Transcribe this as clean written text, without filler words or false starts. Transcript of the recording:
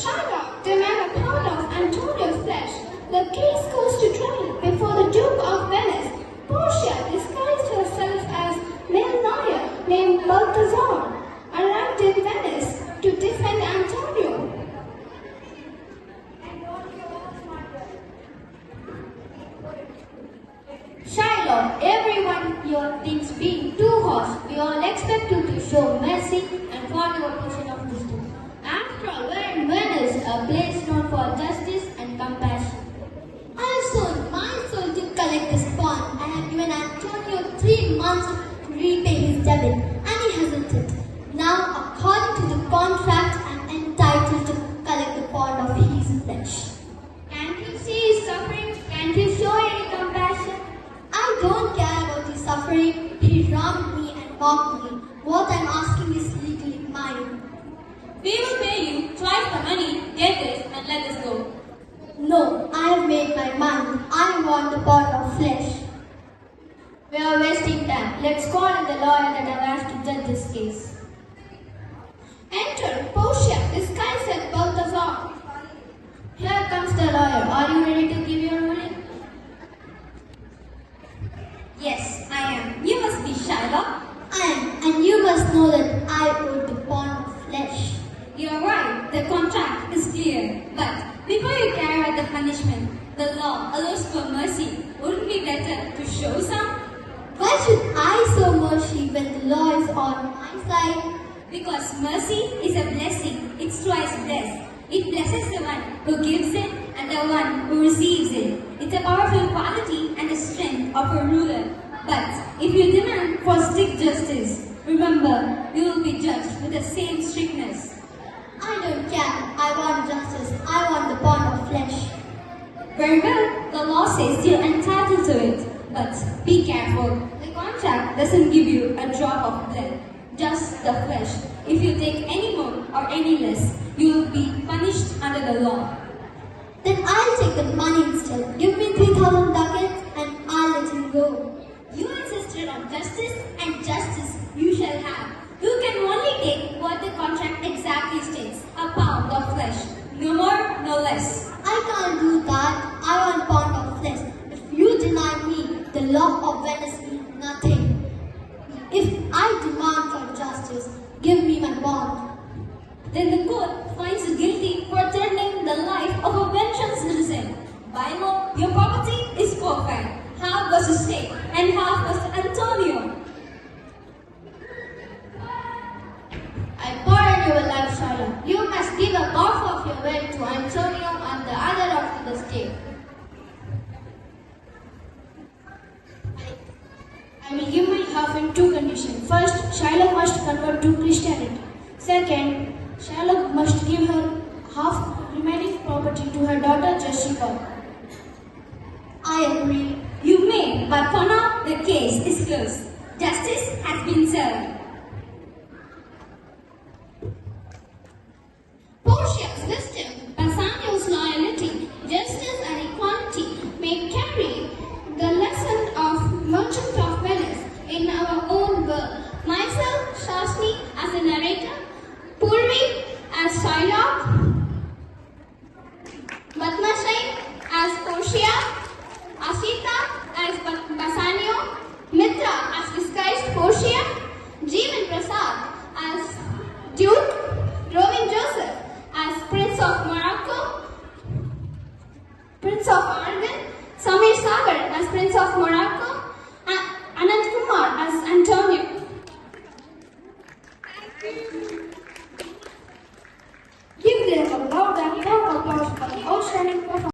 Shylock demanded a pound of Antonio's flesh. The case goes to trial before the Duke of Venice. Portia, disguised herself as male lawyer named Balthazar, arrived in Venice to defend Antonio. Shylock, everyone here thinks being too harsh. We all expect you to show mercy and follow a portion of wisdom. After all, we're in Venice, a place known for justice and compassion. I have sold my soul to collect this bond. I have given Antonio 3 months to repay his debt, and he hasn't it. Now, according to the contract, I am entitled to collect the bond of his flesh. Can't you see his suffering? Can't you show any compassion? I don't care about his suffering. He wronged me and mocked me. What I am asking is legally mine. We will pay you twice the money. Get this and let us go. No, I have made my mind. I want the bond of flesh. We are wasting time. Let's call in the lawyer that I've asked to judge this case. Enter Portia, disguised as Balthazar. Here comes the lawyer. Are you ready to give your ruling? Yes, I am. You must be Shylock. I am, and you must know that I owe the bond of flesh. You're right. The contract is clear. But before you carry out the punishment, the law allows for mercy. Wouldn't it be better to show some? Why should I show mercy when the law is on my side? Because mercy is a blessing. It's twice blessed. It blesses the one who gives it and the one who receives it. It's a powerful quality and a strength of a ruler. But if you demand for strict justice, remember, you will be judged with the same strictness. I don't care. I want justice. I want the bond of flesh. Very well, the law says you're entitled to it. But be careful. The contract doesn't give you a drop of blood, just the flesh. If you take any more or any less, you will be punished under the law. Then I'll take the money instead. Give me 3,000 ducats and I'll let you go. You insisted on justice, and justice you shall have. You can only take what the contract exactly states, a pound of flesh. No more, no less. I can't do that. I want bond of flesh. If you deny me, the law of Venice means nothing. If I demand for justice, give me my bond. Then the court finds you guilty for threatening the life of a vengeance citizen. By law, your property is forfeit. Half goes to state and half goes to Antonio. I pardon you, life, Shylock. You must give a half of your wealth to Antonio and the other half to the state. I will give my half in 2 conditions. First, Shylock must convert to Christianity. Second, Shylock must give her half remaining property to her daughter Jessica. I agree. You may, but for now, the case is closed. Justice has been served. Portia's wisdom, Bassanio's loyalty, justice and equality may carry the lesson of Merchant of Venice in our own world. Myself, Shasni as a narrator, Purvi as Shylock, Batmasai as Portia, Asita as Bassanio, Mitra as disguised Portia, Jeevan Prasad as Duke, Robin Joseph as Prince of Morocco, Prince of Aragon, Samir Sagar as Prince of Morocco, and Anand Kumar as Antonio. Give them a loud and warm applause for the outstanding performance.